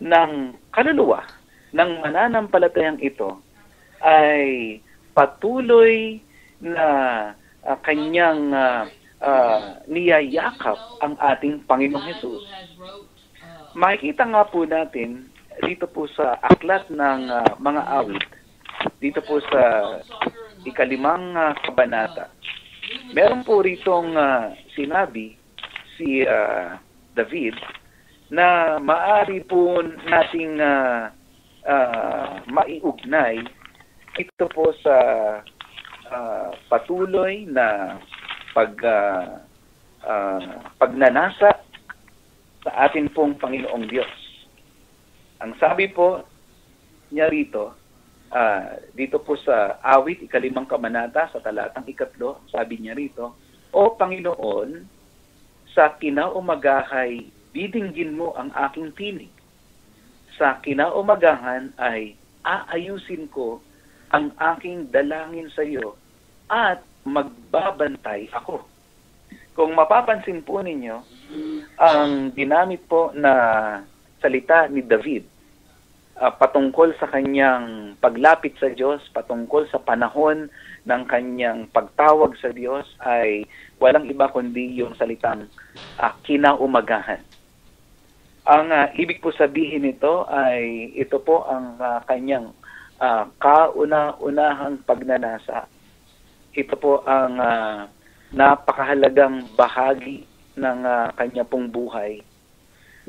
ng kaluluwa ng mananampalatayang ito ay patuloy na kanyang niyayakap ang ating Panginoong Hesus. Makikita nga po natin dito po sa aklat ng mga awit, dito po sa 5 kabanata, meron po ritong sinabi si David na maaari po nating maiugnay ito po sa patuloy na pagnanasa sa atin pong Panginoong Diyos. Ang sabi po niya rito, dito po sa awit, 5 kabanata, sa talatang 3, sabi niya rito, O Panginoon, sa kinaumagahay, bidinggin mo ang aking tinig. Sa kinaumagahan ay aayusin ko ang aking dalangin sa iyo at magbabantay ako. Kung mapapansin po ninyo, ang ginamit po na salita ni David patungkol sa kanyang paglapit sa Diyos, patungkol sa panahon ng kanyang pagtawag sa Diyos ay walang iba kundi yung salitang kinaumagahan. Ang ibig po sabihin nito ay ito po ang kanyang kauna-unahang pagnanasa. Ito po ang napakahalagang bahagi ng kanya pong buhay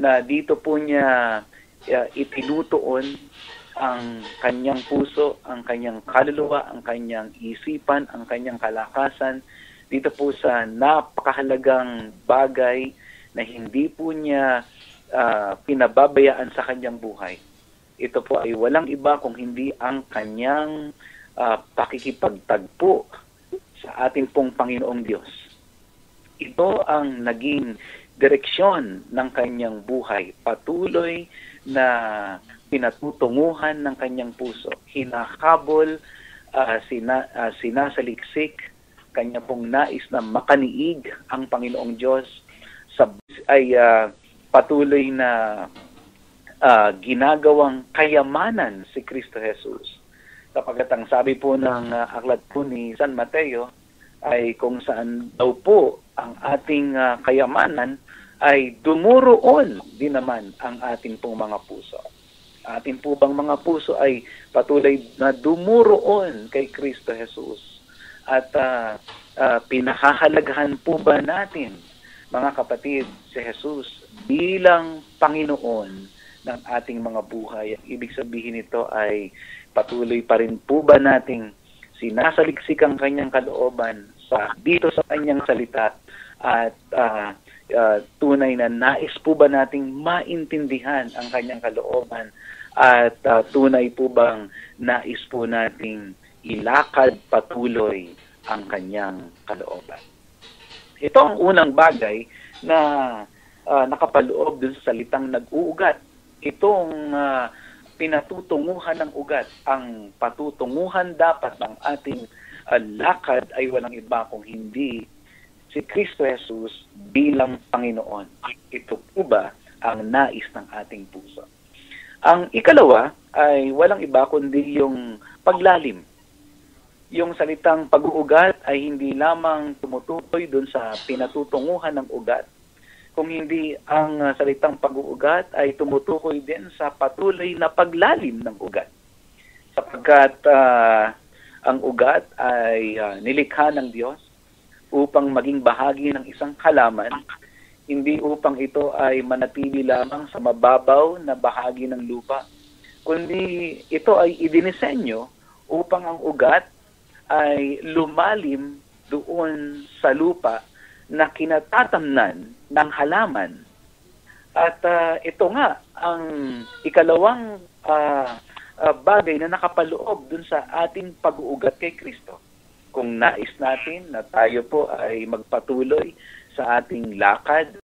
na dito po niya itinutuon ang kanyang puso, ang kanyang kaluluwa, ang kanyang isipan, ang kanyang kalakasan dito po sa napakahalagang bagay na hindi po niya pinababayaan sa kanyang buhay. Ito po ay walang iba kung hindi ang kanyang pakikipagtagpo sa ating pong Panginoong Diyos. Ito ang naging direksyon ng kanyang buhay. Patuloy na pinatutunguhan ng kanyang puso. Hinakabol, sinasaliksik, kanya pong nais na makaniig ang Panginoong Diyos ay patuloy na ginagawang kayamanan si Kristo Jesus. Kapag ang sabi po ng aklat po ni San Mateo ay kung saan daw po ang ating kayamanan ay dumuroon din naman ang ating pong mga puso. Ating po bang mga puso ay patuloy na dumuroon kay Kristo Jesus? At pinahahalagahan po ba natin, mga kapatid, si Jesus bilang Panginoon ng ating mga buhay? Ibig sabihin nito ay patuloy pa rin po ba nating sinasaliksik ang kanyang kalooban dito sa kanyang salita at tunay na nais po ba nating maintindihan ang kanyang kalooban at tunay po bang nais po nating ilakad patuloy ang kanyang kalooban? Ito ang unang bagay na nakapaloob dun sa salitang nag-uugat. Itong pinatutunguhan ng ugat. Ang patutunguhan dapat ng ating lakad ay walang iba kung hindi si Kristo Jesus bilang Panginoon. Ito po ba ang nais ng ating puso? Ang ikalawa ay walang iba kundi yung paglalim. Yung salitang pag-uugat ay hindi lamang tumutukoy dun sa pinatutunguhan ng ugat, kung hindi ang salitang pag-uugat ay tumutukoy din sa patuloy na paglalim ng ugat. Sapagkat ang ugat ay nilikha ng Diyos upang maging bahagi ng isang halaman, hindi upang ito ay manatili lamang sa mababaw na bahagi ng lupa, kundi ito ay idinisenyo upang ang ugat ay lumalim doon sa lupa na kinatatamnan ng halaman. At ito nga ang ikalawang bagay na nakapaloob dun sa ating pag-uugat kay Kristo. Kung nais natin na tayo po ay magpatuloy sa ating lakad